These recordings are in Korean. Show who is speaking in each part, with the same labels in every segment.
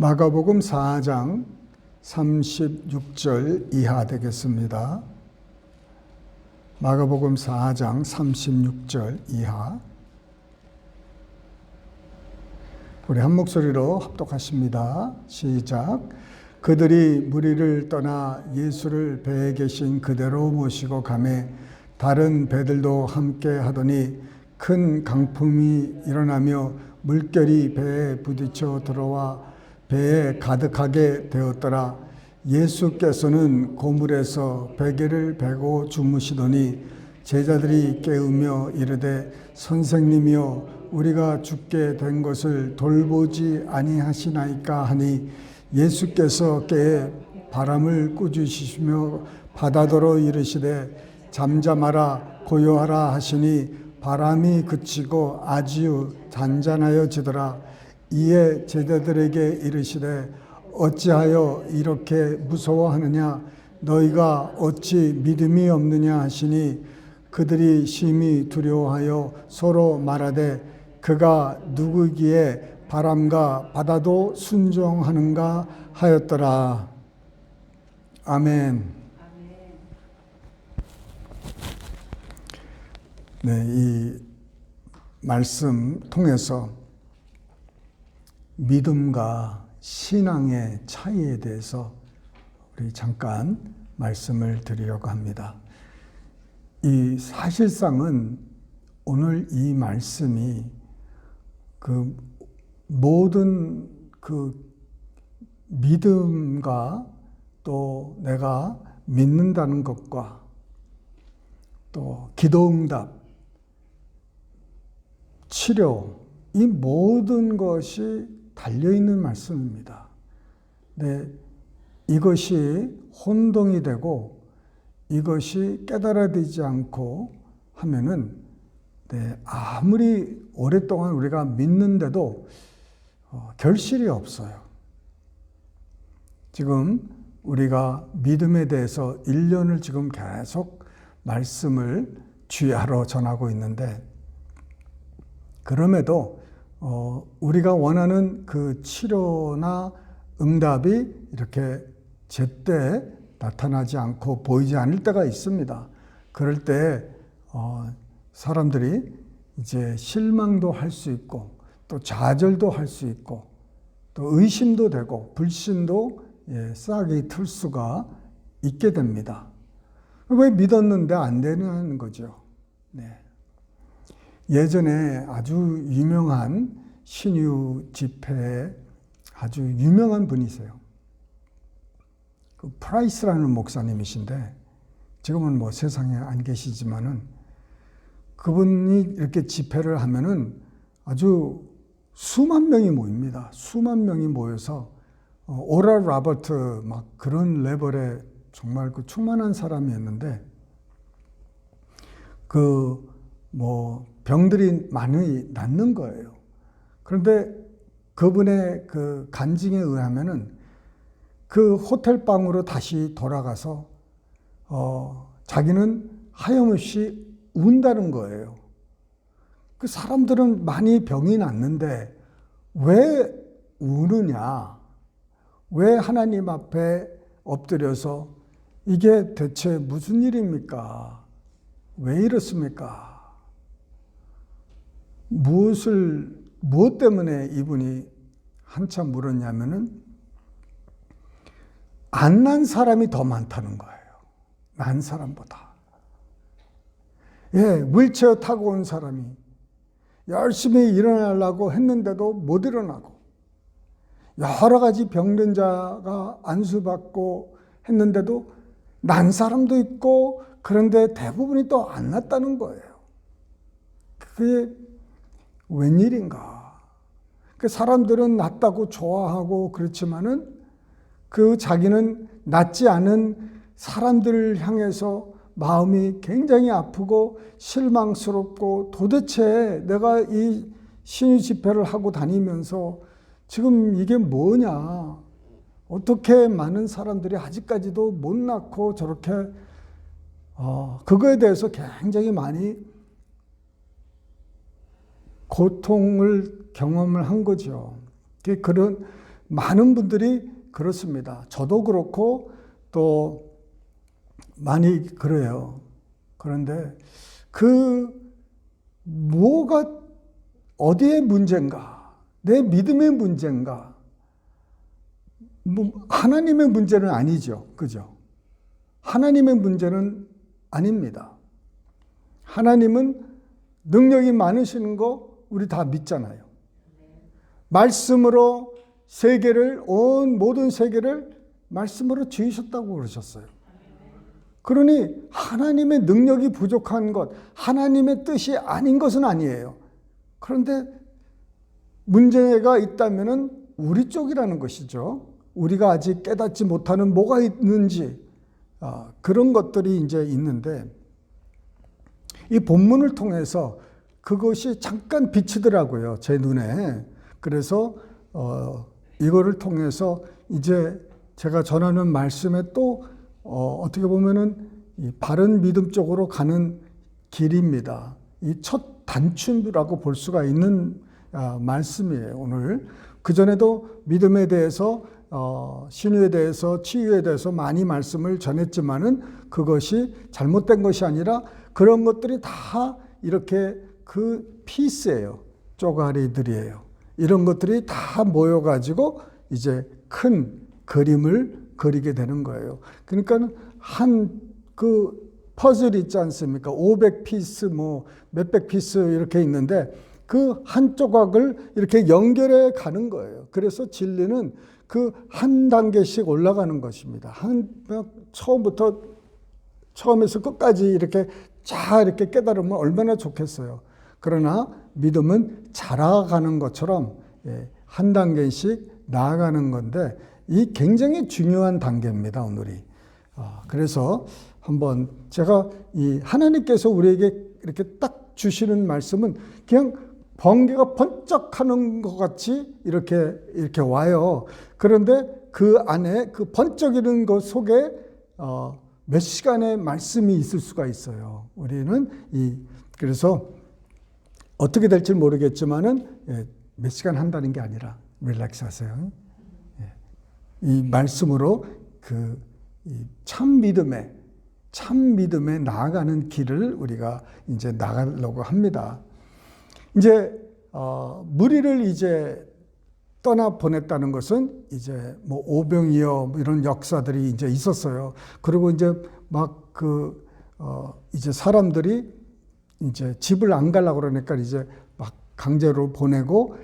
Speaker 1: 마가복음 4장 36절 이하 되겠습니다. 마가복음 4장 36절 이하. 우리 한 목소리로 합독하십니다. 시작. 그들이 무리를 떠나 예수를 배에 계신 그대로 모시고 가매 다른 배들도 함께 하더니 큰 강풍이 일어나며 물결이 배에 부딪혀 들어와 배에 가득하게 되었더라. 예수께서는 고물에서 베개를 베고 주무시더니 제자들이 깨우며 이르되 선생님이여 우리가 죽게 된 것을 돌보지 아니하시나이까 하니 예수께서 깨어 바람을 꾸짖으시며 바다더러 이르시되 잠잠하라 고요하라 하시니 바람이 그치고 아주 잔잔하여지더라. 이에 제자들에게 이르시되 어찌하여 이렇게 무서워하느냐 너희가 어찌 믿음이 없느냐 하시니 그들이 심히 두려워하여 서로 말하되 그가 누구기에 바람과 바다도 순종하는가 하였더라. 아멘. 네, 이 말씀 통해서 믿음과 신앙의 차이에 대해서 우리 잠깐 말씀을 드리려고 합니다. 이 사실상은 오늘 이 말씀이 그 모든 그 믿음과 또 내가 믿는다는 것과 또 기도응답, 치료, 이 모든 것이 달려있는 말씀입니다. 네, 이것이 혼동이 되고 이것이 깨달아지지 않고 하면은 네, 아무리 오랫동안 우리가 믿는데도 결실이 없어요. 지금 우리가 믿음에 대해서 1년을 지금 계속 말씀을 주야로 전하고 있는데 그럼에도 우리가 원하는 그 치료나 응답이 이렇게 제때 나타나지 않고 보이지 않을 때가 있습니다. 그럴 때 사람들이 이제 실망도 할 수 있고 또 좌절도 할 수 있고 또 의심도 되고 불신도 싹이 틀 수가 있게 됩니다. 왜 믿었는데 안 되는 거죠. 네. 예전에 아주 유명한 신유 집회에 아주 유명한 분이세요. 그 프라이스라는 목사님이신데 지금은 뭐 세상에 안 계시지만은 그분이 이렇게 집회를 하면은 아주 수만 명이 모입니다. 수만 명이 모여서 오랄 로버트 막 그런 레벨의 정말 그 충만한 사람이었는데 병들이 많이 낫는 거예요. 그런데 그분의 그 간증에 의하면은 그 호텔 방으로 다시 돌아가서 자기는 하염없이 운다는 거예요. 그 사람들은 많이 병이 났는데 왜 우느냐? 왜 하나님 앞에 엎드려서 이게 대체 무슨 일입니까? 왜 이렇습니까? 무엇 때문에 이분이 한참 물었냐면은 안 난 사람이 더 많다는 거예요. 난 사람보다. 휠체어 타고 온 사람이 열심히 일어나려고 했는데도 못 일어나고 여러 가지 병든 자가 안수받고 했는데도 난 사람도 있고 그런데 대부분이 또 안 낫다는 거예요. 그게 웬일인가? 그 사람들은 낫다고 좋아하고 그렇지만은 그 자기는 낫지 않은 사람들을 향해서 마음이 굉장히 아프고 실망스럽고 도대체 내가 이 신유 집회를 하고 다니면서 지금 이게 뭐냐? 어떻게 많은 사람들이 아직까지도 못 낫고 저렇게 그거에 대해서 굉장히 많이 고통을 경험을 한 거죠. 그런 많은 분들이 그렇습니다. 저도 그렇고 또 많이 그래요. 그런데 뭐가 어디에 문제인가? 내 믿음의 문제인가? 하나님의 문제는 아니죠. 그죠? 하나님의 문제는 아닙니다. 하나님은 능력이 많으시는 거 우리 다 믿잖아요. 말씀으로 모든 세계를 말씀으로 지으셨다고 그러셨어요. 그러니 하나님의 능력이 부족한 것, 하나님의 뜻이 아닌 것은 아니에요. 그런데 문제가 있다면은 우리 쪽이라는 것이죠. 우리가 아직 깨닫지 못하는 뭐가 있는지, 그런 것들이 이제 있는데, 이 본문을 통해서 그것이 잠깐 비치더라고요, 제 눈에. 그래서 이거를 통해서 이제 제가 전하는 말씀에 또 어떻게 보면은 이 바른 믿음 쪽으로 가는 길입니다. 이 첫 단추라고 볼 수가 있는 말씀이에요, 오늘. 그전에도 믿음에 대해서 신유에 대해서 치유에 대해서 많이 말씀을 전했지만은 그것이 잘못된 것이 아니라 그런 것들이 다 이렇게 그 피스예요. 쪼가리들이에요. 이런 것들이 다 모여가지고 이제 큰 그림을 그리게 되는 거예요. 그러니까 그 퍼즐 있지 않습니까? 500피스 몇백 피스 이렇게 있는데 그 한 조각을 이렇게 연결해 가는 거예요. 그래서 진리는 그 한 단계씩 올라가는 것입니다. 처음에서 끝까지 이렇게 이렇게 깨달으면 얼마나 좋겠어요. 그러나 믿음은 자라가는 것처럼 한 단계씩 나아가는 건데 이 굉장히 중요한 단계입니다, 오늘이. 그래서 한번 제가 이 하나님께서 우리에게 이렇게 딱 주시는 말씀은 그냥 번개가 번쩍하는 것 같이 이렇게 와요. 그런데 그 안에 그 번쩍이는 것 속에 몇 시간의 말씀이 있을 수가 있어요. 우리는 그래서 어떻게 될지 모르겠지만은 몇 시간 한다는 게 아니라 릴렉스 하세요. 이 말씀으로 참 믿음에 나아가는 길을 우리가 이제 나가려고 합니다. 이제 무리를 이제 떠나 보냈다는 것은 이제 오병이어 이런 역사들이 이제 있었어요. 그리고 이제 이제 사람들이 이제 집을 안 가려고 그러니까 이제 막 강제로 보내고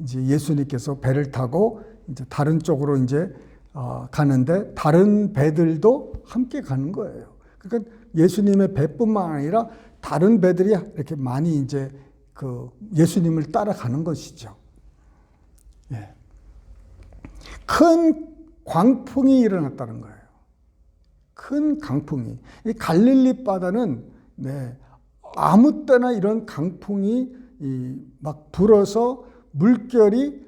Speaker 1: 이제 예수님께서 배를 타고 이제 다른 쪽으로 이제 가는데 다른 배들도 함께 가는 거예요. 그러니까 예수님의 배뿐만 아니라 다른 배들이 이렇게 많이 이제 예수님을 따라가는 것이죠. 큰 광풍이 일어났다는 거예요. 큰 강풍이. 이 갈릴리 바다는 아무 때나 이런 강풍이 막 불어서 물결이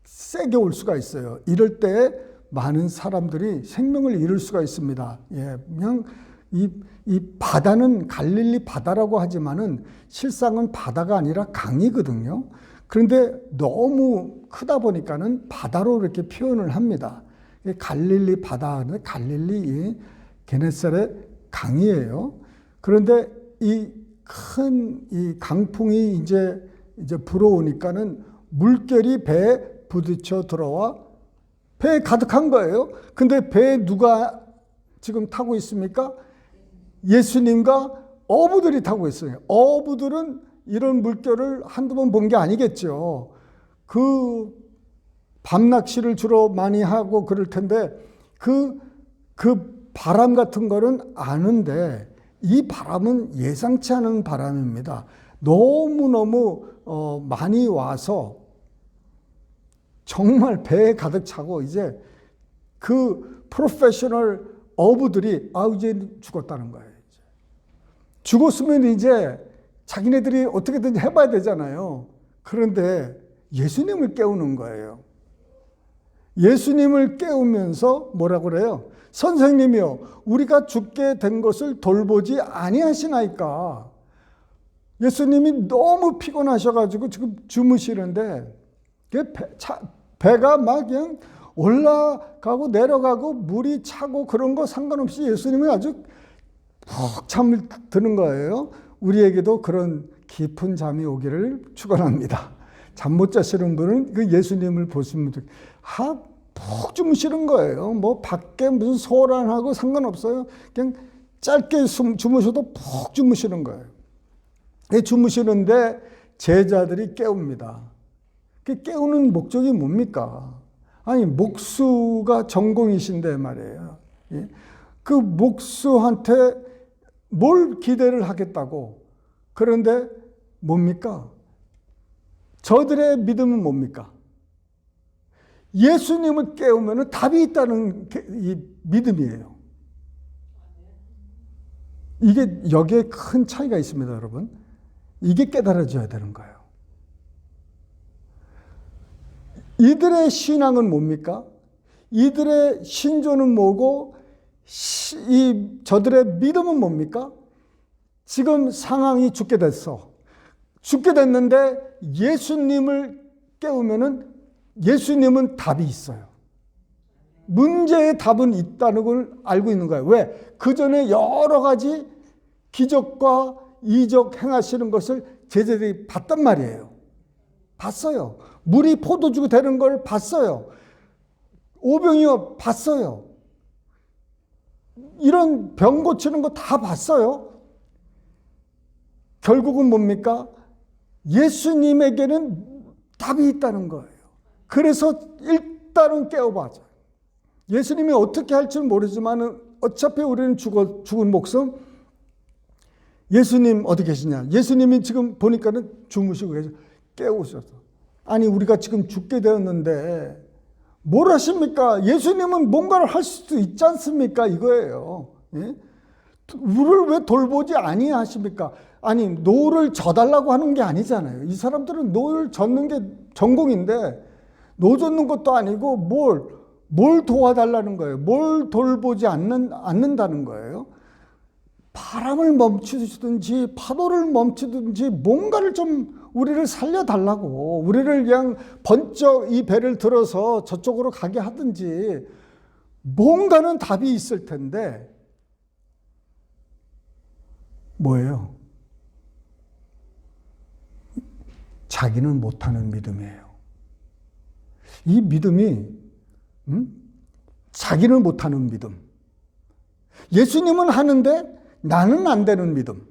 Speaker 1: 세게 올 수가 있어요. 이럴 때 많은 사람들이 생명을 잃을 수가 있습니다. 그냥 이 바다는 갈릴리 바다라고 하지만은 실상은 바다가 아니라 강이거든요. 그런데 너무 크다 보니까는 바다로 이렇게 표현을 합니다. 갈릴리 바다, 갈릴리 게네사렛 강이에요. 그런데 이 강풍이 이제 불어오니까는 물결이 배에 부딪혀 들어와 배에 가득한 거예요. 근데 배에 누가 지금 타고 있습니까? 예수님과 어부들이 타고 있어요. 어부들은 이런 물결을 한두 번 본 게 아니겠죠. 밤낚시를 주로 많이 하고 그럴 텐데 그 바람 같은 거는 아는데 이 바람은 예상치 않은 바람입니다. 너무너무 많이 와서 정말 배에 가득 차고 이제 그 프로페셔널 어부들이 이제 죽었다는 거예요. 죽었으면 이제 자기네들이 어떻게든지 해봐야 되잖아요. 그런데 예수님을 깨우는 거예요. 예수님을 깨우면서 뭐라고 그래요? 선생님이요, 우리가 죽게 된 것을 돌보지 아니하시나이까. 예수님이 너무 피곤하셔가지고 지금 주무시는데 배가 막 그냥 올라가고 내려가고 물이 차고 그런 거 상관없이 예수님은 아주 푹 잠을 드는 거예요. 우리에게도 그런 깊은 잠이 오기를 축원합니다. 잠 못 자시는 분은 그 예수님을 보시면 푹 주무시는 거예요. 뭐 밖에 무슨 소란하고 상관없어요. 그냥 짧게 주무셔도 푹 주무시는 거예요. 주무시는데 제자들이 깨웁니다. 그 깨우는 목적이 뭡니까? 아니, 목수가 전공이신데 말이에요. 그 목수한테 뭘 기대를 하겠다고. 그런데 뭡니까? 저들의 믿음은 뭡니까? 예수님을 깨우면 답이 있다는 이 믿음이에요. 이게 여기에 큰 차이가 있습니다, 여러분. 이게 깨달아져야 되는 거예요. 이들의 신앙은 뭡니까? 이들의 신조는 뭐고 저들의 믿음은 뭡니까? 지금 상황이 죽게 됐어. 죽게 됐는데 예수님을 깨우면은 예수님은 답이 있어요. 문제의 답은 있다는 걸 알고 있는 거예요. 왜? 그 전에 여러 가지 기적과 이적 행하시는 것을 제자들이 봤단 말이에요. 봤어요. 물이 포도주가 되는 걸 봤어요. 오병이어 봤어요. 이런 병 고치는 거 다 봤어요. 결국은 뭡니까? 예수님에게는 답이 있다는 거예요. 그래서 일단은 깨워봐죠. 예수님이 어떻게 할지는 모르지만 어차피 우리는 죽은 목숨. 예수님 어디 계시냐? 예수님이 지금 보니까는 주무시고 계셔. 깨우셔서. 아니, 우리가 지금 죽게 되었는데 뭘 하십니까? 예수님은 뭔가를 할 수도 있지 않습니까? 이거예요. 예? 우리를 왜 돌보지 아니하십니까? 아니, 노를 져달라고 하는 게 아니잖아요. 이 사람들은 노를 젓는 게 전공인데 노 젓는 것도 아니고 뭘 도와달라는 거예요. 뭘 돌보지 않는다는 거예요. 바람을 멈추든지 파도를 멈추든지 뭔가를 좀 우리를 살려달라고, 우리를 그냥 번쩍 이 배를 들어서 저쪽으로 가게 하든지 뭔가는 답이 있을 텐데 뭐예요? 자기는 못하는 믿음이에요. 이 믿음이 자기는 못하는 믿음. 예수님은 하는데 나는 안 되는 믿음.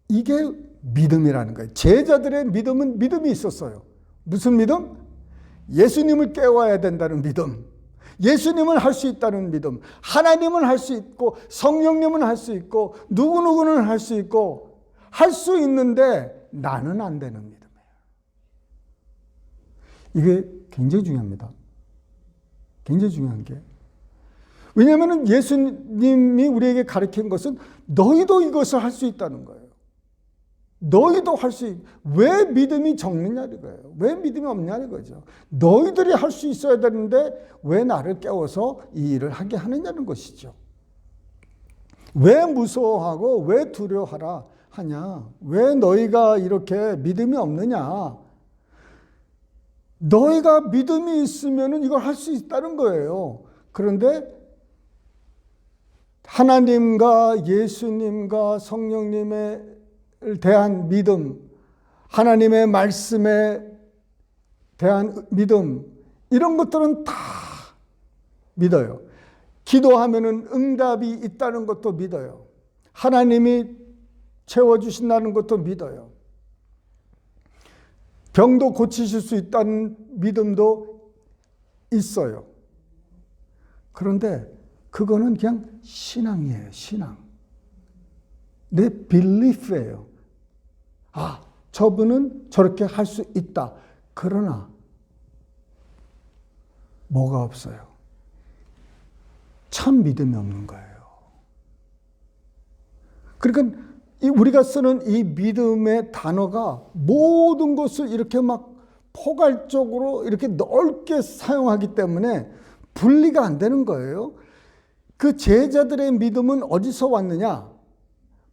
Speaker 1: 이게 믿음이라는 거예요. 제자들의 믿음은 믿음이 있었어요. 무슨 믿음? 예수님을 깨워야 된다는 믿음. 예수님은 할 수 있다는 믿음. 하나님은 할 수 있고 성령님은 할 수 있고 누구누구는 할 수 있고 할 수 있는데 나는 안 되는 믿음이에요. 이게 굉장히 중요합니다. 굉장히 중요한 게. 왜냐하면 예수님이 우리에게 가르친 것은 너희도 이것을 할 수 있다는 거예요. 너희도 할 수 왜 믿음이 적느냐 이거예요. 왜 믿음이 없냐 이거죠. 너희들이 할 수 있어야 되는데 왜 나를 깨워서 이 일을 하게 하느냐는 것이죠. 왜 무서워하고 왜 두려워하라 하냐. 왜 너희가 이렇게 믿음이 없느냐. 너희가 믿음이 있으면 이걸 할 수 있다는 거예요. 그런데 하나님과 예수님과 성령님에 대한 믿음, 하나님의 말씀에 대한 믿음, 이런 것들은 다 믿어요. 기도하면은 응답이 있다는 것도 믿어요. 하나님이 채워주신다는 것도 믿어요. 병도 고치실 수 있다는 믿음도 있어요. 그런데 그거는 그냥 신앙이에요. 신앙. 내 belief예요. 아, 저분은 저렇게 할 수 있다. 그러나 뭐가 없어요? 참 믿음이 없는 거예요. 그러니까 우리가 쓰는 이 믿음의 단어가 모든 것을 이렇게 막 포괄적으로 이렇게 넓게 사용하기 때문에 분리가 안 되는 거예요. 그 제자들의 믿음은 어디서 왔느냐?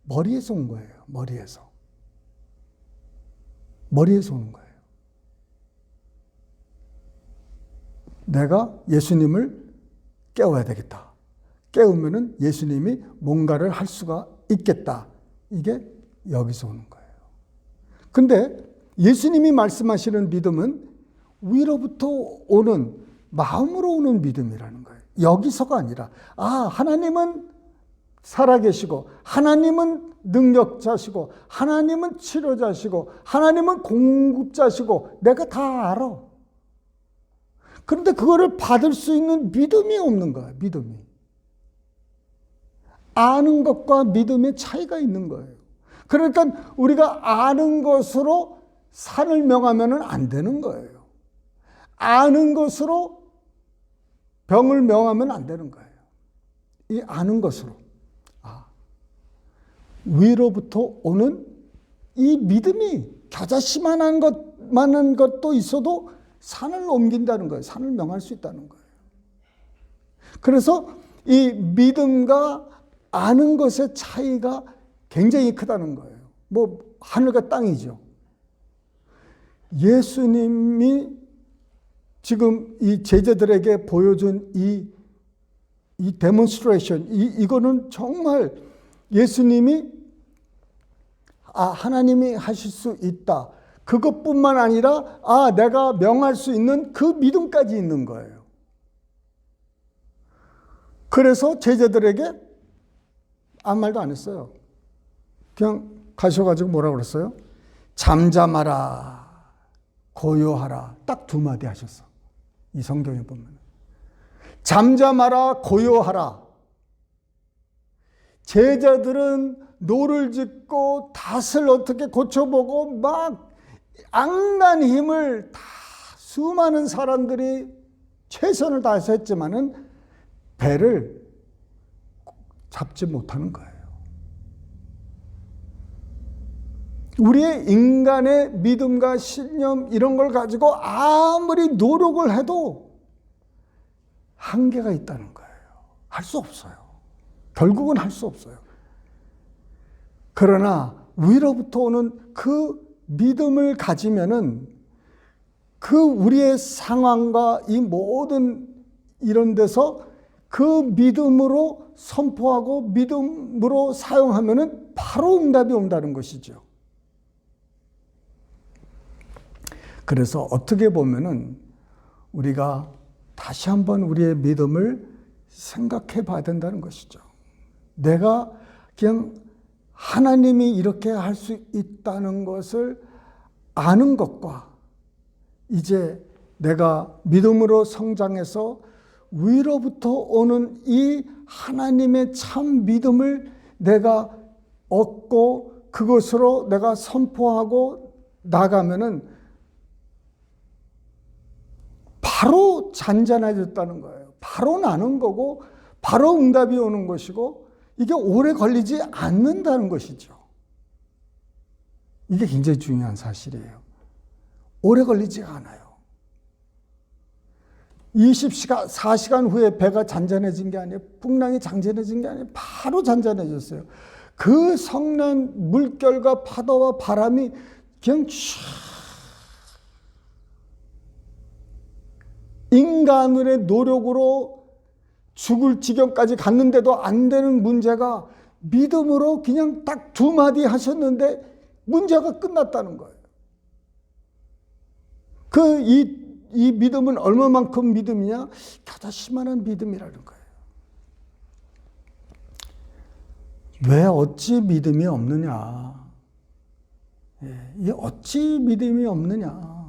Speaker 1: 머리에서 온 거예요. 머리에서 오는 거예요. 내가 예수님을 깨워야 되겠다. 깨우면은 예수님이 뭔가를 할 수가 있겠다. 이게 여기서 오는 거예요. 근데 예수님이 말씀하시는 믿음은 위로부터 오는, 마음으로 오는 믿음이라는 거예요. 여기서가 아니라, 하나님은 살아계시고, 하나님은 능력자시고, 하나님은 치료자시고, 하나님은 공급자시고, 내가 다 알아. 그런데 그거를 받을 수 있는 믿음이 없는 거야, 믿음이. 아는 것과 믿음의 차이가 있는 거예요. 그러니까 우리가 아는 것으로 산을 명하면 안 되는 거예요. 아는 것으로 병을 명하면 안 되는 거예요. 이 아는 것으로. 위로부터 오는 이 믿음이 겨자씨만한 것도 있어도 산을 옮긴다는 거예요. 산을 명할 수 있다는 거예요. 그래서 이 믿음과 아는 것의 차이가 굉장히 크다는 거예요. 뭐 하늘과 땅이죠. 예수님이 지금 이 제자들에게 보여준 이 데몬스트레이션, 이거는 정말 예수님이 하나님이 하실 수 있다. 그것뿐만 아니라 내가 명할 수 있는 그 믿음까지 있는 거예요. 그래서 제자들에게 아무 말도 안 했어요. 그냥 가셔가지고 뭐라고 그랬어요? 잠잠하라, 고요하라. 딱 두 마디 하셨어. 이 성경에 보면. 잠잠하라, 고요하라. 제자들은 노를 짓고 닷을 어떻게 고쳐보고 막 악난 힘을 다 수많은 사람들이 최선을 다해서 했지만은 배를 잡지 못하는 거예요. 우리의 인간의 믿음과 신념 이런 걸 가지고 아무리 노력을 해도 한계가 있다는 거예요. 할 수 없어요. 결국은 할 수 없어요. 그러나 위로부터 오는 그 믿음을 가지면은 그 우리의 상황과 이 모든 이런 데서 그 믿음으로 선포하고 믿음으로 사용하면은 바로 응답이 온다는 것이죠. 그래서 어떻게 보면은 우리가 다시 한번 우리의 믿음을 생각해 봐야 된다는 것이죠. 내가 그냥 하나님이 이렇게 할 수 있다는 것을 아는 것과 이제 내가 믿음으로 성장해서 위로부터 오는 이 하나님의 참 믿음을 내가 얻고 그것으로 내가 선포하고 나가면은 바로 잔잔해졌다는 거예요. 바로 나는 거고 바로 응답이 오는 것이고 이게 오래 걸리지 않는다는 것이죠. 이게 굉장히 중요한 사실이에요. 오래 걸리지 않아요. 24시간 후에 배가 잔잔해진 게 아니에요. 풍랑이 잔잔해진 게 아니에요. 바로 잔잔해졌어요. 그 성난 물결과 파도와 바람이 그냥 인간의 노력으로 죽을 지경까지 갔는데도 안 되는 문제가 믿음으로 그냥 딱 두 마디 하셨는데 문제가 끝났다는 거예요. 이 믿음은 얼마만큼 믿음이냐? 겨자씨만한 믿음이라는 거예요. 왜 어찌 믿음이 없느냐? 이 어찌 믿음이 없느냐?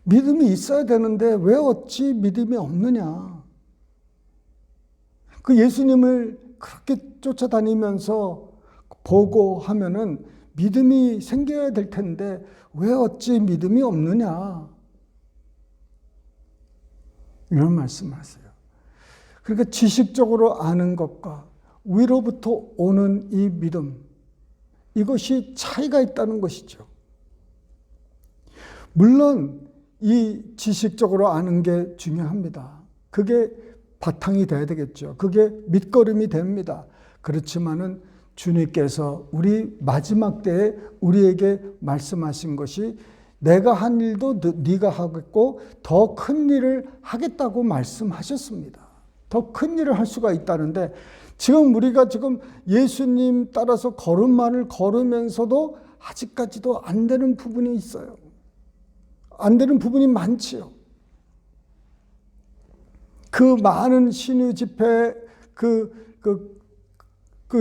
Speaker 1: 믿음이 있어야 되는데 왜 어찌 믿음이 없느냐? 그 예수님을 그렇게 쫓아다니면서 보고 하면은 믿음이 생겨야 될 텐데 왜 어찌 믿음이 없느냐? 이런 말씀하세요. 그러니까 지식적으로 아는 것과 위로부터 오는 이 믿음, 이것이 차이가 있다는 것이죠. 물론 이 지식적으로 아는 게 중요합니다. 그게 바탕이 돼야 되겠죠. 그게 밑거름이 됩니다. 그렇지만은 주님께서 우리 마지막 때에 우리에게 말씀하신 것이 내가 한 일도 네가 하겠고 더 큰 일을 하겠다고 말씀하셨습니다. 더 큰 일을 할 수가 있다는데 지금 우리가 지금 예수님 따라서 걸음마를 걸으면서도 아직까지도 안 되는 부분이 있어요. 안 되는 부분이 많지요. 그 많은 신유 집회 그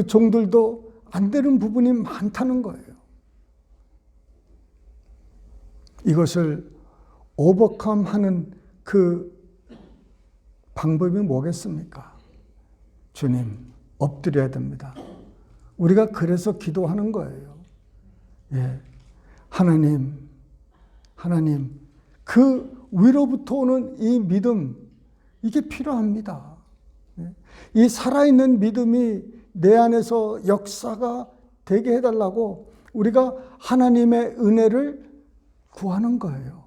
Speaker 1: 종들도 안 되는 부분이 많다는 거예요. 이것을 오버컴하는 그 방법이 뭐겠습니까? 주님, 엎드려야 됩니다. 우리가 그래서 기도하는 거예요. 예. 하나님, 그 위로부터 오는 이 믿음, 이게 필요합니다. 이 살아있는 믿음이 내 안에서 역사가 되게 해달라고 우리가 하나님의 은혜를 구하는 거예요.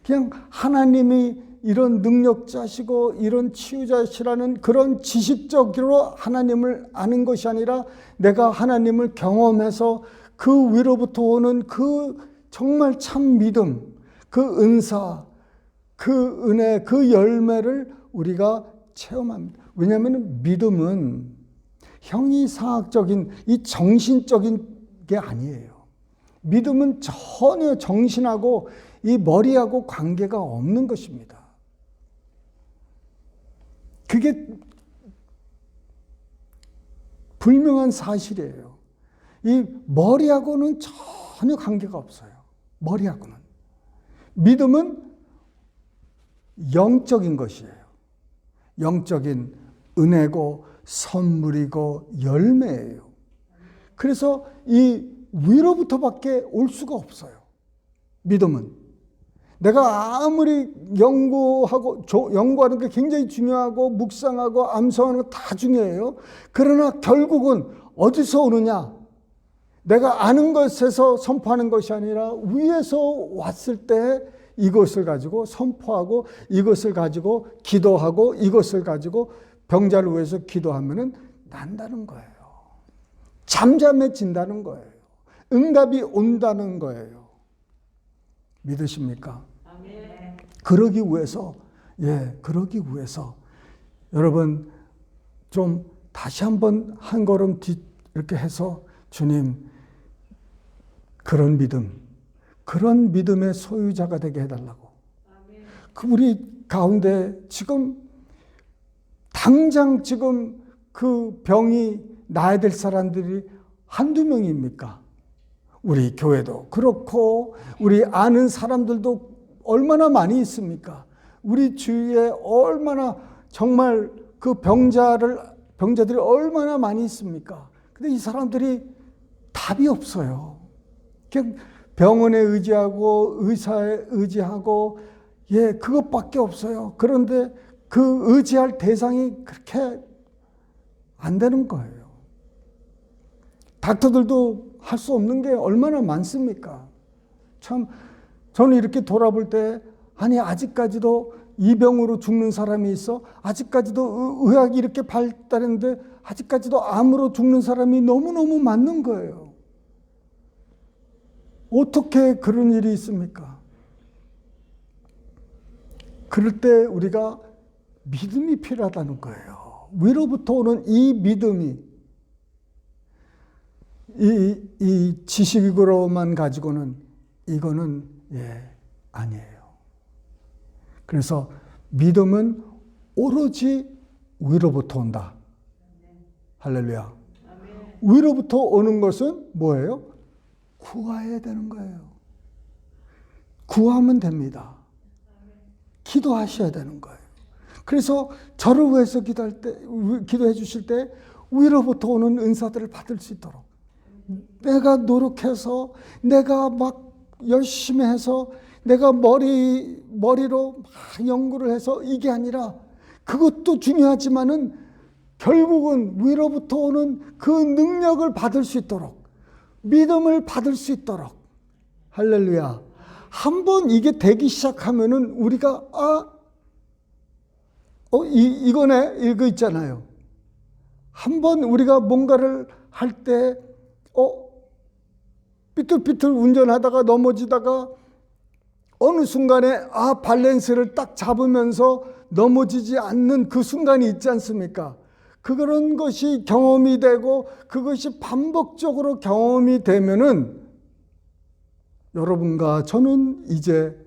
Speaker 1: 그냥 하나님이 이런 능력자시고 이런 치유자시라는 그런 지식적으로 하나님을 아는 것이 아니라 내가 하나님을 경험해서 그 위로부터 오는 그 정말 참 믿음, 그 은사, 그 은혜, 그 열매를 우리가 체험합니다. 왜냐하면 믿음은 형이상학적인 이 정신적인 게 아니에요. 믿음은 전혀 정신하고 이 머리하고 관계가 없는 것입니다. 그게 분명한 사실이에요. 이 머리하고는 전혀 관계가 없어요. 머리하고는. 믿음은 영적인 것이에요. 영적인 은혜고 선물이고 열매예요. 그래서 이 위로부터밖에 올 수가 없어요. 믿음은. 내가 아무리 연구하는 게 굉장히 중요하고 묵상하고 암송하는 거 다 중요해요. 그러나 결국은 어디서 오느냐? 내가 아는 것에서 선포하는 것이 아니라 위에서 왔을 때 이것을 가지고 선포하고 이것을 가지고 기도하고 이것을 가지고 병자를 위해서 기도하면은 난다는 거예요. 잠잠해진다는 거예요. 응답이 온다는 거예요. 믿으십니까? 아멘. 그러기 위해서 여러분 좀 다시 한번 한 걸음 이렇게 해서 주님 그런 믿음의 소유자가 되게 해달라고. 아멘. 우리 가운데 지금 당장 지금 그 병이 나아야 될 사람들이 한두 명입니까? 우리 교회도 그렇고 우리 아는 사람들도 얼마나 많이 있습니까? 우리 주위에 얼마나 정말 그 병자들이 얼마나 많이 있습니까? 근데 이 사람들이 답이 없어요. 그냥 병원에 의지하고 의사에 의지하고 그것밖에 없어요. 그런데 그 의지할 대상이 그렇게 안 되는 거예요. 닥터들도 할 수 없는 게 얼마나 많습니까? 참 저는 이렇게 돌아볼 때 아니 아직까지도 이 병으로 죽는 사람이 있어? 아직까지도 의학이 이렇게 발달했는데 아직까지도 암으로 죽는 사람이 너무너무 많은 거예요. 어떻게 그런 일이 있습니까? 그럴 때 우리가 믿음이 필요하다는 거예요. 위로부터 오는 이 믿음이 이 지식으로만 가지고는 이거는 아니에요. 그래서 믿음은 오로지 위로부터 온다. 할렐루야. 위로부터 오는 것은 뭐예요? 구해야 되는 거예요. 구하면 됩니다. 기도하셔야 되는 거예요. 그래서 저를 위해서 기도해 주실 때 위로부터 오는 은사들을 받을 수 있도록 내가 노력해서 내가 막 열심히 해서 내가 머리로 막 연구를 해서 이게 아니라 그것도 중요하지만은 결국은 위로부터 오는 그 능력을 받을 수 있도록 믿음을 받을 수 있도록 할렐루야. 한번 이게 되기 시작하면은 우리가 이거 있잖아요. 한번 우리가 뭔가를 할 때 삐뚤삐뚤 운전하다가 넘어지다가 어느 순간에 밸런스를 딱 잡으면서 넘어지지 않는 그 순간이 있지 않습니까? 그런 것이 경험이 되고 그것이 반복적으로 경험이 되면은 여러분과 저는 이제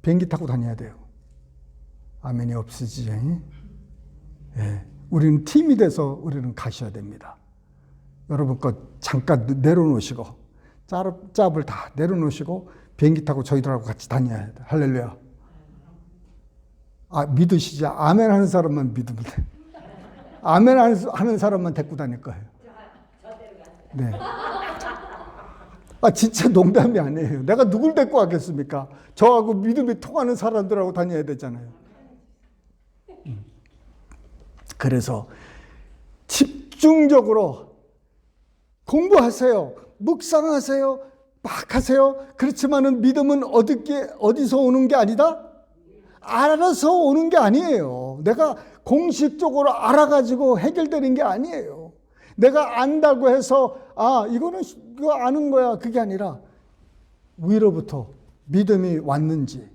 Speaker 1: 비행기 타고 다녀야 돼요. 아멘이 없으지? 우리는 팀이 돼서 우리는 가셔야 됩니다. 여러분 것 잠깐 내려놓으시고 짭을 다 내려놓으시고 비행기 타고 저희들하고 같이 다녀야 돼. 할렐루야. 믿으시지? 아멘 하는 사람만 믿으면 돼. 아멘 하는 사람만 데리고 다닐 거예요. 네. 진짜 농담이 아니에요. 내가 누굴 데리고 가겠습니까? 저하고 믿음이 통하는 사람들하고 다녀야 되잖아요. 그래서 집중적으로 공부하세요. 묵상하세요. 막 하세요. 그렇지만은 믿음은 어디서 오는 게 아니다? 알아서 오는 게 아니에요. 내가 공식적으로 알아가지고 해결되는 게 아니에요. 내가 안다고 해서 이거 아는 거야. 그게 아니라 위로부터 믿음이 왔는지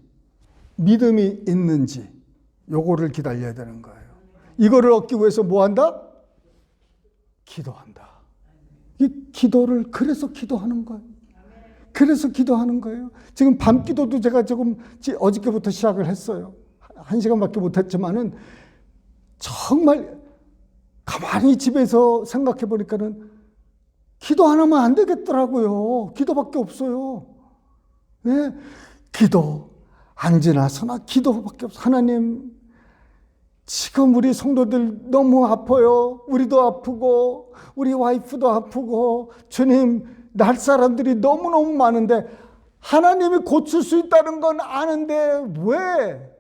Speaker 1: 믿음이 있는지 요거를 기다려야 되는 거예요. 이거를 얻기 위해서 뭐 한다? 기도한다. 이 기도를 그래서 기도하는 거예요. 그래서 기도하는 거예요. 지금 밤 기도도 제가 조금 어저께부터 시작을 했어요. 1시간밖에 못했지만은 정말 가만히 집에서 생각해 보니까는 기도 하나만 안 되겠더라고요. 기도밖에 없어요. 네? 기도 안지나 서나 기도밖에 없어. 하나님, 지금 우리 성도들 너무 아파요. 우리도 아프고 우리 와이프도 아프고 주님, 날 사람들이 너무너무 많은데 하나님이 고칠 수 있다는 건 아는데 왜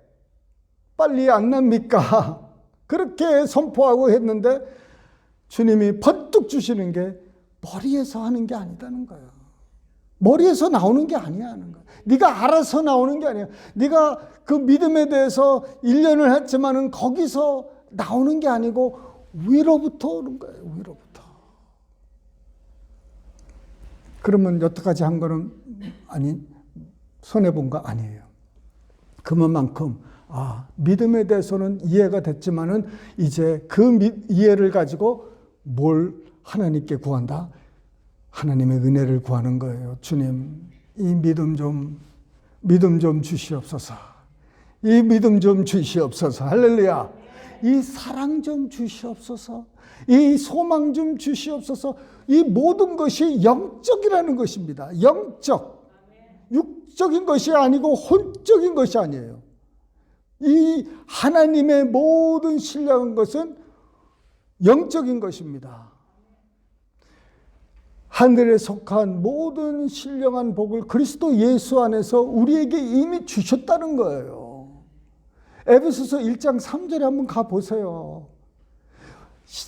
Speaker 1: 빨리 안 납니까? 그렇게 선포하고 했는데 주님이 번뜩 주시는 게 머리에서 하는 게 아니다는 거예요. 머리에서 나오는 게 아니야 하는 거예요. 네가 알아서 나오는 게 아니야. 네가 그 믿음에 대해서 1년을 했지만은 거기서 나오는 게 아니고 위로부터 오는 거예요. 위로부터. 그러면 여태까지 한 거는 손해본 거 아니에요. 그만큼 믿음에 대해서는 이해가 됐지만은 이제 그 이해를 가지고 뭘 하나님께 구한다? 하나님의 은혜를 구하는 거예요. 주님, 이 믿음 좀 주시옵소서. 이 믿음 좀 주시옵소서. 할렐루야. 이 사랑 좀 주시옵소서. 이 소망 좀 주시옵소서. 이 모든 것이 영적이라는 것입니다. 영적. 육적인 것이 아니고 혼적인 것이 아니에요. 이 하나님의 모든 신령한 것은 영적인 것입니다. 하늘에 속한 모든 신령한 복을 그리스도 예수 안에서 우리에게 이미 주셨다는 거예요. 에베소서 1장 3절에 한번 가보세요.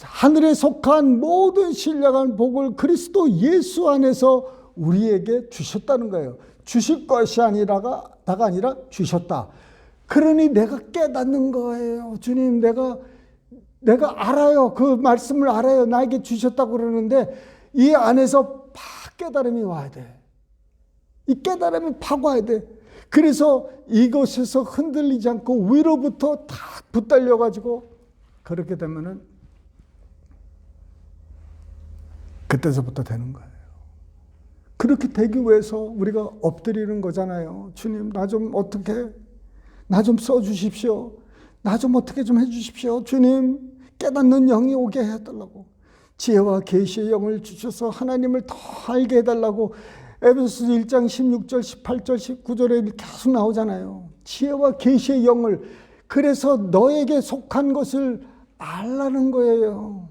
Speaker 1: 하늘에 속한 모든 신령한 복을 그리스도 예수 안에서 우리에게 주셨다는 거예요. 주실 것이 다가 아니라 주셨다. 그러니 내가 깨닫는 거예요. 주님, 내가 알아요. 그 말씀을 알아요. 나에게 주셨다고 그러는데 이 안에서 깨달음이 와야 돼. 이 깨달음이 팍 와야 돼. 그래서 이것에서 흔들리지 않고 위로부터 다 붙들려가지고 그렇게 되면은 그때서부터 되는 거예요. 그렇게 되기 위해서 우리가 엎드리는 거잖아요. 주님, 나 좀 써주십시오. 나 좀 어떻게 좀 해주십시오. 주님, 깨닫는 영이 오게 해달라고. 지혜와 계시의 영을 주셔서 하나님을 더 알게 해달라고. 에베소서 1장 16절, 18절, 19절에 계속 나오잖아요. 지혜와 계시의 영을. 그래서 너에게 속한 것을 알라는 거예요.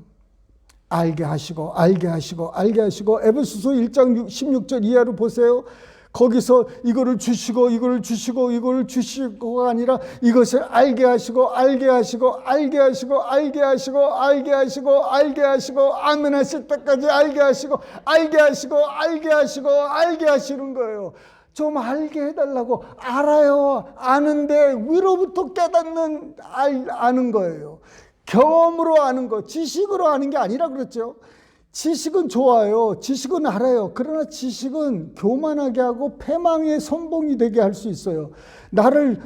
Speaker 1: 알게 하시고 에베소서 1장 16절 이하로 보세요. 거기서 이거를 주시고가 아니라 이것을 알게 하시고 아멘 하실 때까지 알게 하시는 거예요. 좀 알게 해달라고. 알아요. 아는데 위로부터 깨닫는 아는 거예요. 경험으로 아는 거, 지식으로 아는 게 아니라 그랬죠. 지식은 좋아요. 지식은 알아요. 그러나 지식은 교만하게 하고 패망의 선봉이 되게 할 수 있어요. 나를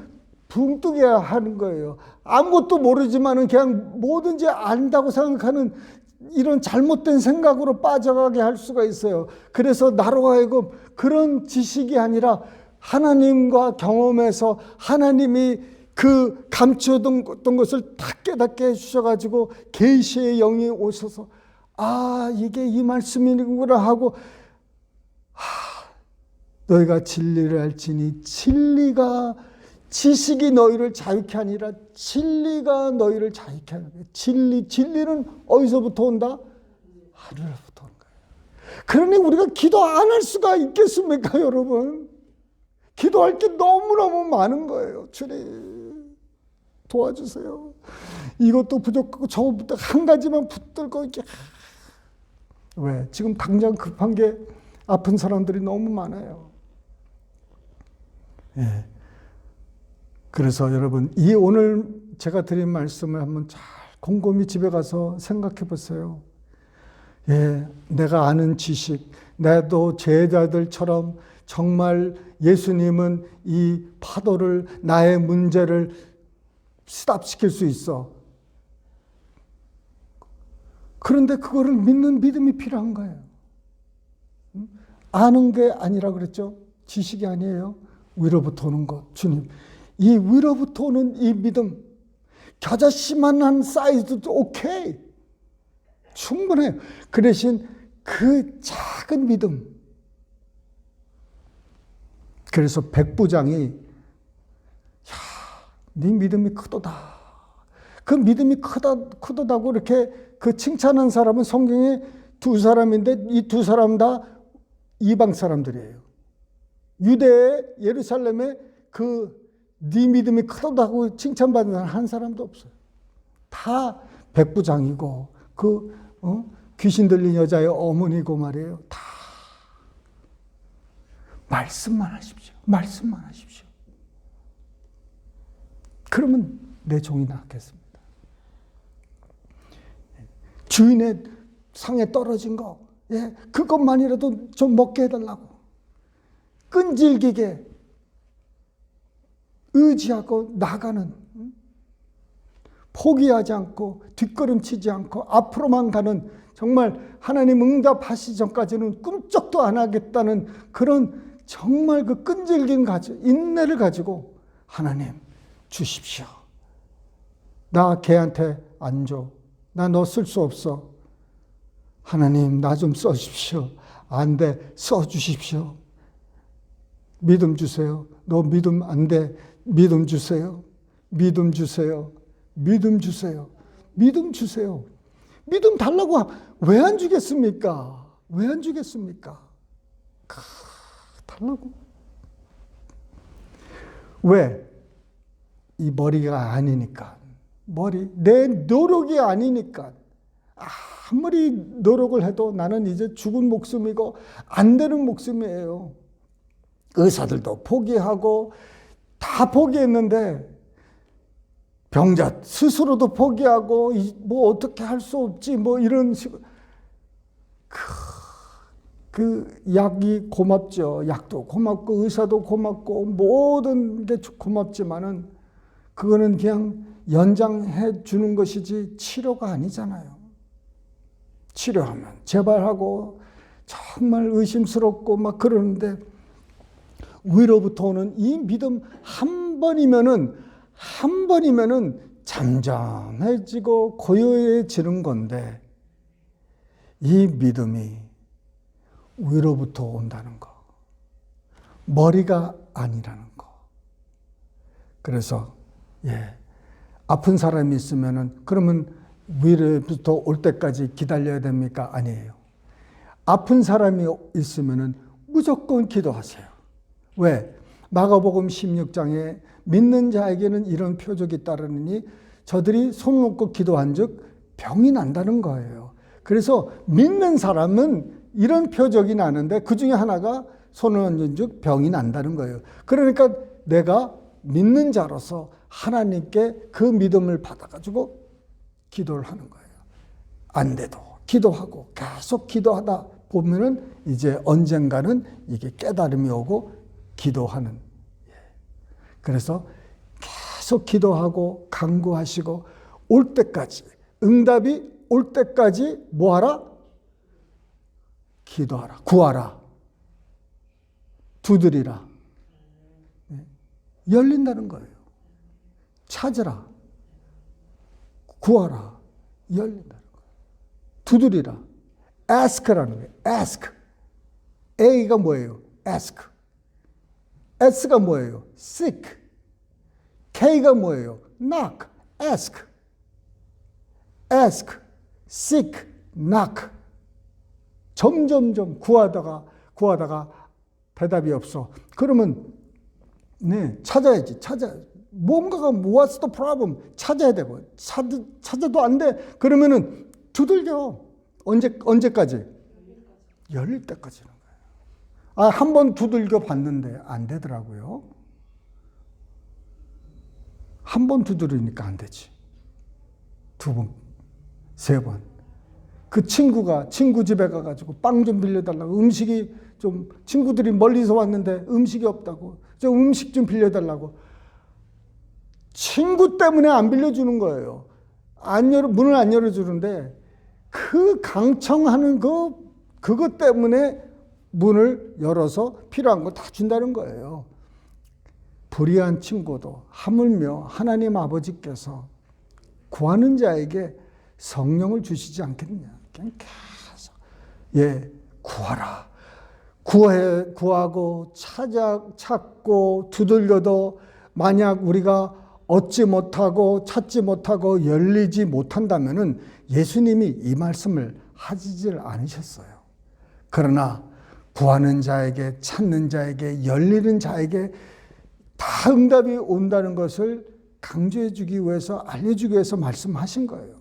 Speaker 1: 붕뜨게 하는 거예요. 아무것도 모르지만은 그냥 뭐든지 안다고 생각하는 이런 잘못된 생각으로 빠져가게 할 수가 있어요. 그래서 나로 하여금 그런 지식이 아니라 하나님과 경험해서 하나님이 그 감추었던 것을 다 깨닫게 해주셔가지고 계시의 영이 오셔서 아, 이게 이 말씀이구나 하고 너희가 진리를 알지니 지식이 너희를 자유케 하니라. 진리가 너희를 자유케 하는 거예요. 진리는 어디서부터 온다? 하늘로부터 오는 거예요. 그러니 우리가 기도 안 할 수가 있겠습니까, 여러분? 기도할 게 너무너무 많은 거예요. 주님 도와주세요. 이것도 부족하고 저것도 한 가지만 붙들고 이렇게. 왜? 지금 당장 급한 게 아픈 사람들이 너무 많아요. 예. 그래서 여러분, 이 오늘 제가 드린 말씀을 한번 잘 곰곰이 집에 가서 생각해 보세요. 예, 내가 아는 지식, 나도 제자들처럼 정말 예수님은 이 파도를, 나의 문제를 스탑시킬 수 있어. 그런데 그거를 믿는 믿음이 필요한 거예요. 아는 게 아니라 그랬죠. 지식이 아니에요. 위로부터 오는 것. 주님, 이 위로부터 오는 이 믿음, 겨자씨만한 사이즈도 오케이. 충분해요. 그 대신 그 작은 믿음. 그래서 백부장이 네 믿음이 크도다. 그 믿음이 크도다고 이렇게 그 칭찬한 사람은 성경에 두 사람인데 이 두 사람 다 이방 사람들이에요. 유대의 예루살렘에 네 믿음이 크다고 칭찬받는 사람 한 사람도 없어요. 다 백부장이고 귀신 들린 여자의 어머니고 말이에요. 다 말씀만 하십시오. 말씀만 하십시오. 그러면 내 종이 낫겠습니다. 주인의 상에 떨어진 거, 예, 그것만이라도 좀 먹게 해달라고. 끈질기게 의지하고 나가는, 포기하지 않고 뒷걸음치지 않고 앞으로만 가는, 정말 하나님 응답하시기 전까지는 꿈쩍도 안 하겠다는 그런 정말 그 끈질긴 인내를 가지고 하나님 주십시오. 나 걔한테 안 줘. 나 너 쓸 수 없어. 하나님 나 좀 써주십시오. 안 돼. 써주십시오. 믿음 주세요. 너 믿음 안 돼. 믿음 주세요. 믿음 주세요. 믿음 주세요. 믿음 주세요. 믿음 달라고 왜 안 주겠습니까? 왜 안 주겠습니까? 달라고. 왜? 이 머리가 아니니까. 내 노력이 아니니까. 아무리 노력을 해도 나는 이제 죽은 목숨이고 안 되는 목숨이에요. 의사들도 포기하고 다 포기했는데 병자 스스로도 포기하고 뭐 어떻게 할 수 없지 뭐 이런 식으로 그 약이 고맙죠. 약도 고맙고 의사도 고맙고 모든 게 고맙지만은 그거는 그냥 연장해 주는 것이지 치료가 아니잖아요. 치료하면 재발하고 정말 의심스럽고 막 그러는데 위로부터 오는 이 믿음 한 번이면은 잠잠해지고 고요해지는 건데 이 믿음이 위로부터 온다는 거. 머리가 아니라는 거. 그래서 아픈 사람이 있으면은 그러면 위로부터 올 때까지 기다려야 됩니까? 아니에요. 아픈 사람이 있으면은 무조건 기도하세요. 왜? 마가복음 16장에 믿는 자에게는 이런 표적이 따르느니 저들이 손 놓고 기도한즉 병이 난다는 거예요. 그래서 믿는 사람은 이런 표적이 나는데 그 중에 하나가 손을 얹은즉 병이 난다는 거예요. 그러니까 내가 믿는 자로서 하나님께 그 믿음을 받아가지고 기도를 하는 거예요. 안 돼도 기도하고 계속 기도하다 보면은 이제 언젠가는 이게 깨달음이 오고 기도하는. 그래서 계속 기도하고 간구하시고 올 때까지, 응답이 올 때까지 뭐 하라? 기도하라, 구하라, 두드리라. 열린다는 거예요. 찾으라, 구하라, 열린다는 거예요. 두드리라, ask라는 거예요. ask. A가 뭐예요? ask. S가 뭐예요? seek. K가 뭐예요? knock. ask. ask, seek, knock. 점점점 구하다가 대답이 없어. 그러면 찾아야지. 뭔가가 what's the problem? 찾아야 되고 찾아도 안 돼. 그러면은 두들겨. 언제까지? 열릴 때까지는 거예요. 한 번 두들겨 봤는데 안 되더라고요. 한 번 두드리니까 안 되지. 두 번, 세 번. 그 친구가 친구 집에 가가지고 빵 좀 빌려달라고, 음식이 좀, 친구들이 멀리서 왔는데 음식이 없다고, 저 음식 좀 빌려달라고. 친구 때문에 안 빌려주는 거예요. 문을 안 열어주는데 그 강청하는 그것 때문에 문을 열어서 필요한 거 다 준다는 거예요. 불의한 친구도 하물며 하나님 아버지께서 구하는 자에게 성령을 주시지 않겠느냐. 그냥 계속 구하라. 구하고 찾고 두들겨도 만약 우리가 얻지 못하고 찾지 못하고 열리지 못한다면은 예수님이 이 말씀을 하시질 않으셨어요. 그러나 구하는 자에게, 찾는 자에게, 열리는 자에게 다 응답이 온다는 것을 강조해 주기 위해서, 알려주기 위해서 말씀하신 거예요.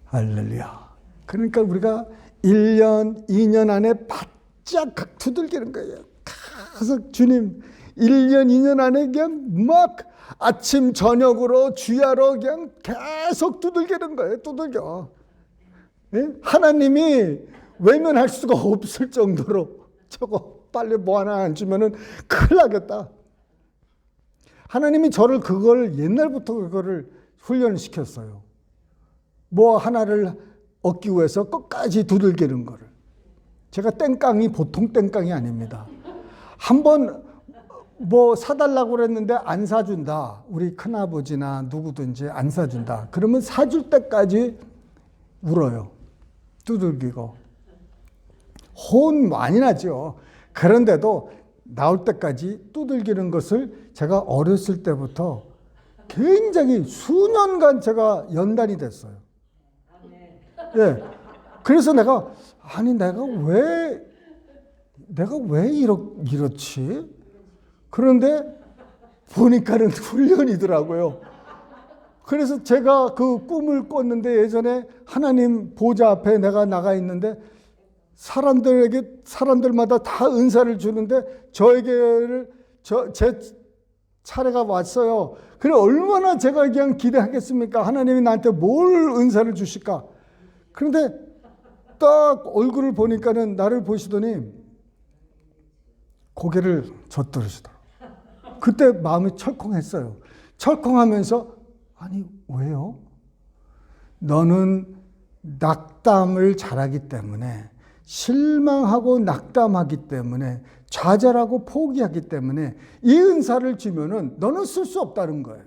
Speaker 1: 할렐루야. 그러니까 우리가 1년, 2년 안에 바짝 두들기는 거예요. 계속 주님, 1년, 2년 안에 그냥 막 아침, 저녁으로 주야로 그냥 계속 두들기는 거예요. 두들겨. 하나님이 외면할 수가 없을 정도로 저거 빨리 뭐 하나 안 주면은 큰일 나겠다. 하나님이 저를 옛날부터 그거를 훈련을 시켰어요. 뭐 하나를 얻기 위해서 끝까지 두들기는 거를. 제가 땡깡이 보통 땡깡이 아닙니다. 한번 뭐 사달라고 그랬는데 안 사준다. 우리 큰아버지나 누구든지 안 사준다. 그러면 사줄 때까지 울어요. 두들기고. 혼 많이 나죠. 그런데도 나올 때까지 두들기는 것을 제가 어렸을 때부터 굉장히 수년간 제가 연단이 됐어요. 그래서 내가 왜 이렇지? 그런데 보니까는 훈련이더라고요. 그래서 제가 그 꿈을 꿨는데 예전에 하나님 보좌 앞에 내가 나가 있는데 사람들마다 다 은사를 주는데 제 차례가 왔어요. 그래 얼마나 제가 그냥 기대하겠습니까? 하나님이 나한테 뭘 은사를 주실까? 그런데 딱 얼굴을 보니까는 나를 보시더니 고개를 젓들으시더라고요. 그때 마음이 철컹했어요. 철컹하면서 아니 왜요? 너는 낙담을 잘하기 때문에, 실망하고 낙담하기 때문에, 좌절하고 포기하기 때문에 이 은사를 주면은 너는 쓸 수 없다는 거예요.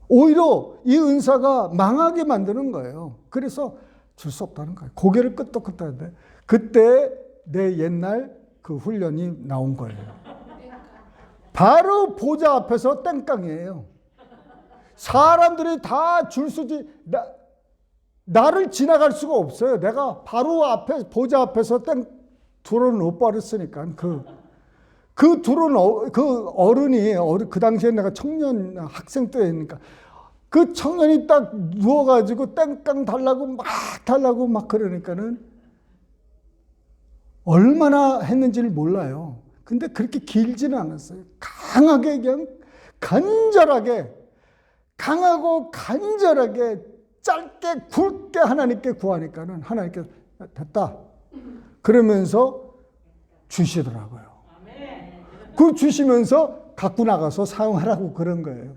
Speaker 1: 오히려 이 은사가 망하게 만드는 거예요. 그래서 줄 수 없다는 거예요. 고개를 끄덕끄덕하는데 그때 내 옛날 그 훈련이 나온 거예요. 바로 보좌 앞에서 땡깡이에요. 사람들이 다 줄 서지 나를 지나갈 수가 없어요. 내가 바로 앞에 보좌 앞에서 둘은 못 버렸으니까 그 둘은 어른이 그 당시에 내가 청년 학생 때니까 그 청년이 딱 누워가지고 땡깡 달라고 막 그러니까는 얼마나 했는지를 몰라요. 근데 그렇게 길지는 않았어요. 강하게 그냥 간절하게 강하고 간절하게 짧게 굵게 하나님께 구하니까는 하나님께 됐다 그러면서 주시더라고요. 그 주시면서 갖고 나가서 사용하라고 그런 거예요.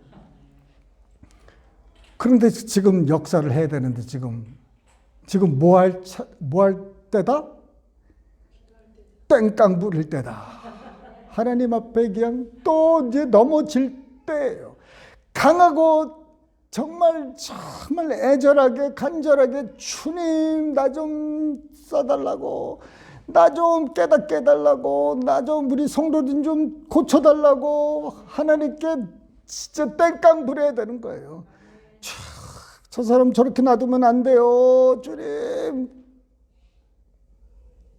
Speaker 1: 그런데 지금 역사를 해야 되는데 지금 뭐 할 때다? 땡깡 부릴 때다. 하나님 앞에 그냥 또 이제 넘어질 때예요. 강하고 정말 애절하게 간절하게 주님 나 좀 써달라고, 나 좀 깨닫게 해달라고, 나 좀 우리 성도들 좀 고쳐달라고 하나님께 진짜 땡깡 부려야 되는 거예요. 저 사람 저렇게 놔두면 안 돼요 주님.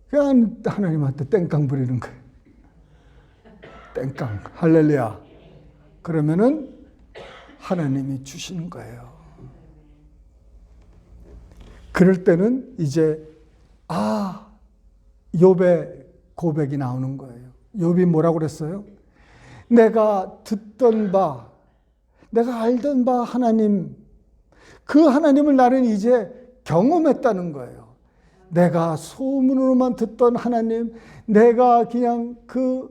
Speaker 1: 그냥 하나님한테 땡깡 부리는 거예요. 땡깡. 할렐루야. 그러면은 하나님이 주시는 거예요. 그럴 때는 이제 욥의 고백이 나오는 거예요. 욥이 뭐라고 그랬어요? 내가 듣던 바, 내가 알던 바 하나님, 그 하나님을 나는 이제 경험했다는 거예요. 내가 소문으로만 듣던 하나님, 내가 그냥 그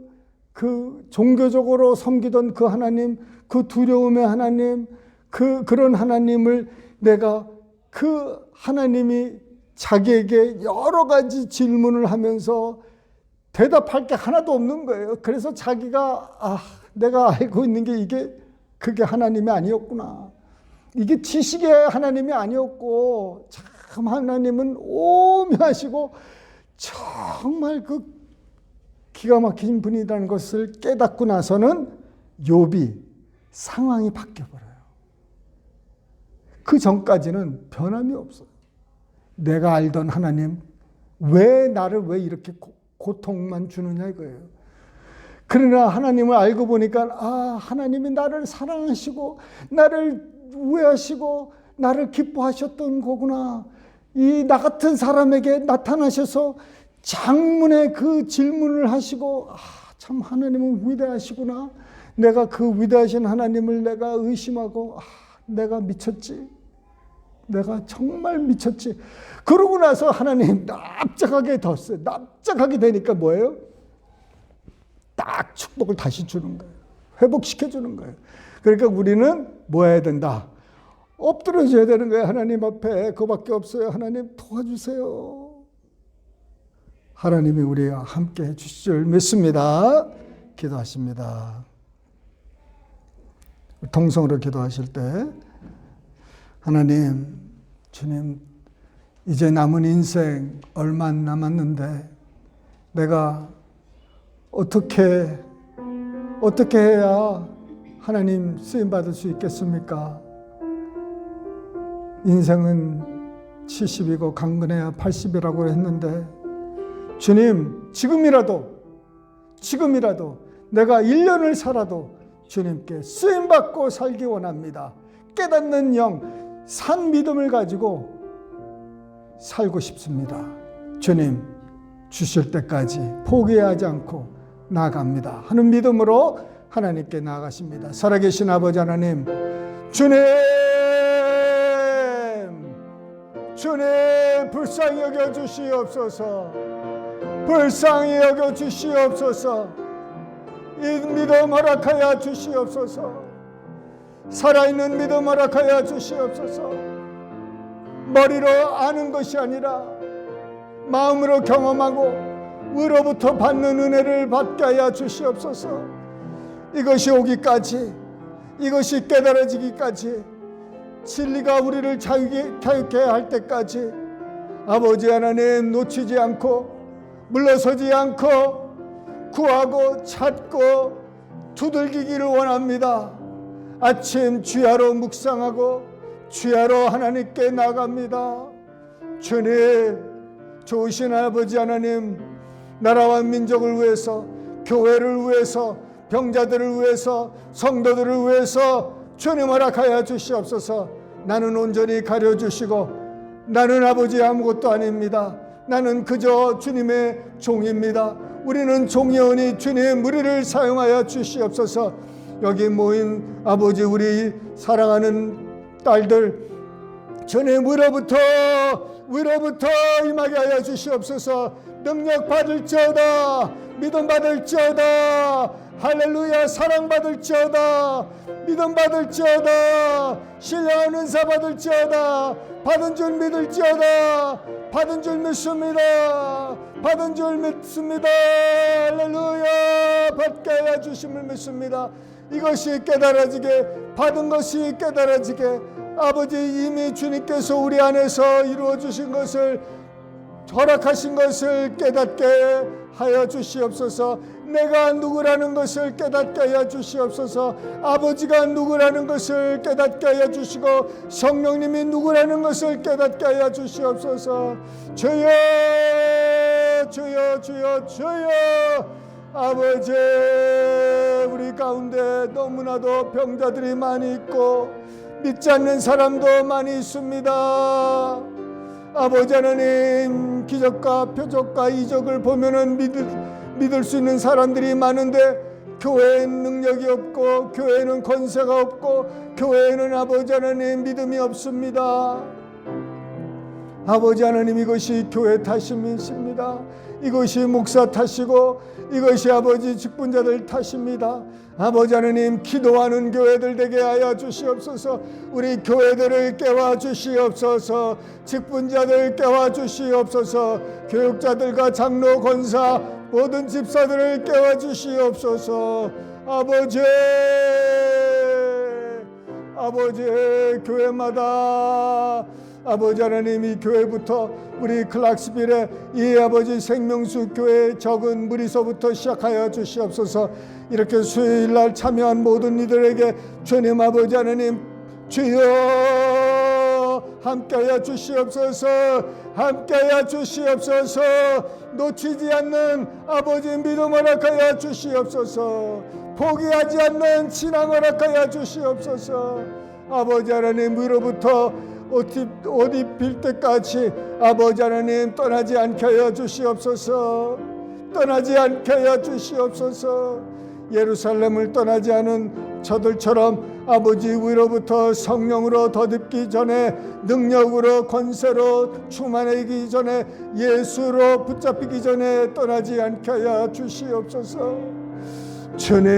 Speaker 1: 종교적으로 섬기던 그 하나님, 그 두려움의 하나님, 그런 하나님을 내가 그 하나님이 자기에게 여러 가지 질문을 하면서 대답할 게 하나도 없는 거예요. 그래서 자기가 내가 알고 있는 게 그게 하나님이 아니었구나. 이게 지식의 하나님이 아니었고 참 하나님은 오묘하시고 정말 그 기가 막힌 분이라는 것을 깨닫고 나서는 욥이 상황이 바뀌어버려요. 그 전까지는 변함이 없어요. 내가 알던 하나님 왜 나를 왜 이렇게 고통만 주느냐 이거예요. 그러나 하나님을 알고 보니까 하나님이 나를 사랑하시고 나를 우애하시고 나를 기뻐하셨던 거구나. 이 나 같은 사람에게 나타나셔서 장문의 그 질문을 하시고 참 하나님은 위대하시구나. 내가 그 위대하신 하나님을 내가 의심하고 내가 미쳤지. 내가 정말 미쳤지. 그러고 나서 하나님 납작하게 뒀어요. 납작하게 되니까 뭐예요? 딱 축복을 다시 주는 거예요. 회복시켜 주는 거예요. 그러니까 우리는 뭐 해야 된다? 엎드려져야 되는 거예요. 하나님 앞에. 그거밖에 없어요. 하나님 도와주세요. 하나님이 우리와 함께 해주실 줄 믿습니다. 기도하십니다. 통성으로 기도하실 때 하나님, 주님, 이제 남은 인생 얼마 안 남았는데 내가 어떻게 해야 하나님 쓰임받을 수 있겠습니까? 인생은 70이고 강건해야 80이라고 했는데 주님, 지금이라도 내가 1년을 살아도 주님께 쓰임받고 살기 원합니다. 깨닫는 영, 산 믿음을 가지고 살고 싶습니다. 주님, 주실 때까지 포기하지 않고 나아갑니다 하는 믿음으로 하나님께 나아가십니다. 살아계신 아버지 하나님, 주님 불쌍히 여겨주시옵소서. 불쌍히 여겨주시옵소서. 이 믿음 허락하여 주시옵소서. 살아있는 믿음 허락하여 주시옵소서. 머리로 아는 것이 아니라 마음으로 경험하고 위로부터 받는 은혜를 받게 하여 주시옵소서. 이것이 오기까지, 이것이 깨달아지기까지, 진리가 우리를 자유케 할 때까지 아버지 하나님 놓치지 않고 물러서지 않고 구하고 찾고 두들기기를 원합니다. 아침 주야로 묵상하고 주야로 하나님께 나갑니다. 주님, 좋으신 아버지 하나님, 나라와 민족을 위해서, 교회를 위해서, 병자들을 위해서, 성도들을 위해서 주님 허락하여 주시옵소서. 나는 온전히 가려주시고 나는 아버지 아무것도 아닙니다. 나는 그저 주님의 종입니다. 우리는 종이오니 주님 우리를 사용하여 주시옵소서. 여기 모인 아버지 우리 사랑하는 딸들 주님 위로부터 임하게 하여 주시옵소서. 능력 받을지어다, 믿음 받을지어다, 할렐루야, 사랑 받을지어다, 믿음 받을지어다, 신령한 은사 받을지어다, 받은 줄 믿을지어다, 받은 줄 믿습니다, 받은 줄 믿습니다. 할렐루야, 받게 하여 주심을 믿습니다. 이것이 깨달아지게, 받은 것이 깨달아지게, 아버지 이미 주님께서 우리 안에서 이루어 주신 것을, 허락하신 것을 깨닫게 하여 주시옵소서. 내가 누구라는 것을 깨닫게 하여 주시옵소서. 아버지가 누구라는 것을 깨닫게 하여 주시고 성령님이 누구라는 것을 깨닫게 하여 주시옵소서. 주여 주여 주여 주여. 아버지 우리 가운데 너무나도 병자들이 많이 있고 믿지 않는 사람도 많이 있습니다. 아버지 하나님, 기적과 표적과 이적을 보면은 믿을 수 있는 사람들이 많은데 교회에는 능력이 없고 교회에는 권세가 없고 교회에는 아버지 하나님 믿음이 없습니다. 아버지 하나님, 이것이 교회 탓이십니다. 이것이 목사 탓이고 이것이 아버지 직분자들 탓입니다. 아버지 하나님, 기도하는 교회들 되게 하여 주시옵소서. 우리 교회들을 깨워 주시옵소서. 직분자들 깨워 주시옵소서. 교육자들과 장로 권사 모든 집사들을 깨워 주시옵소서. 아버지 교회마다 아버지 하나님, 이 교회부터 우리 클락스빌의 이 아버지 생명수 교회 적은 무리서부터 시작하여 주시옵소서. 이렇게 수요일날 참여한 모든 이들에게 주님 아버지 하나님, 주여 함께하여 주시옵소서. 함께하여 주시옵소서. 놓치지 않는 아버지 믿음 허락하여 주시옵소서. 포기하지 않는 신앙 허락하여 주시옵소서. 아버지 하나님, 위로부터 옷 입힐 때까지 아버지 하나님 떠나지 않게 하여 주시옵소서. 떠나지 않게 하여 주시옵소서. 예루살렘을 떠나지 않은 저들처럼 아버지 위로부터 성령으로 덧입기 전에, 능력으로 권세로 충만하기 전에, 예수로 붙잡히기 전에 떠나지 않게 하여 주시옵소서. 주님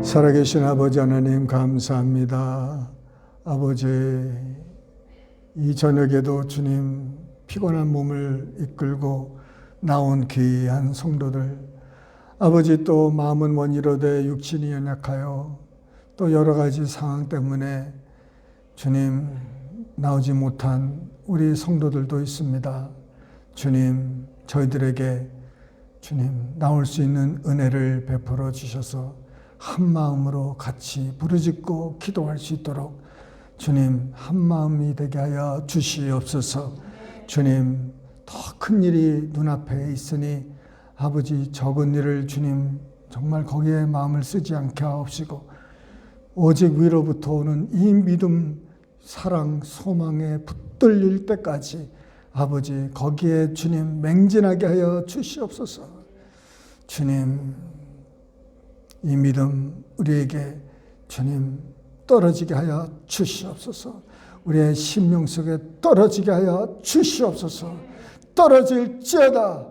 Speaker 1: 살아계신 아버지 하나님, 감사합니다. 아버지, 이 저녁에도 주님 피곤한 몸을 이끌고 나온 귀한 성도들, 아버지 또 마음은 원이로되 육신이 연약하여 또 여러 가지 상황 때문에 주님 나오지 못한 우리 성도들도 있습니다. 주님, 저희들에게 주님 나올 수 있는 은혜를 베풀어 주셔서 한 마음으로 같이 부르짖고 기도할 수 있도록 주님 한 마음이 되게 하여 주시옵소서. 주님, 더 큰 일이 눈앞에 있으니 아버지 적은 일을 주님 정말 거기에 마음을 쓰지 않게 하옵시고 오직 위로부터 오는 이 믿음, 사랑, 소망에 붙들릴 때까지 아버지 거기에 주님 맹진하게 하여 주시옵소서. 주님, 이 믿음 우리에게 주님 떨어지게 하여 주시옵소서. 우리의 심령 속에 떨어지게 하여 주시옵소서. 떨어질지어다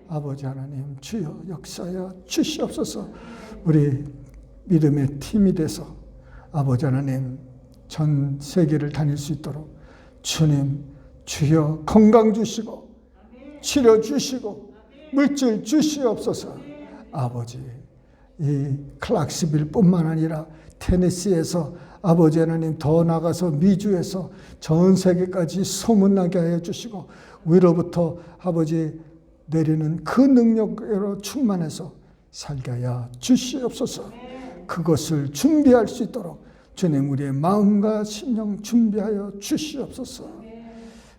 Speaker 1: 아버지 하나님, 주여 역사하여 주시옵소서. 우리 믿음의 팀이 돼서 아버지 하나님 전 세계를 다닐 수 있도록 주님, 주여 건강 주시고 치료 주시고 물질 주시옵소서. 아버지, 이 클락스빌 뿐만 아니라 테네시에서 아버지 하나님 더 나가서 미주에서 전 세계까지 소문나게 하여 주시고 위로부터 아버지 내리는 그 능력으로 충만해서 살게 하여 주시옵소서. 그것을 준비할 수 있도록 주님 우리의 마음과 심령 준비하여 주시옵소서.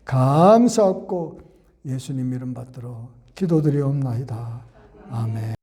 Speaker 1: 감사하고 예수님 이름 받들어 기도드리옵나이다. 아멘.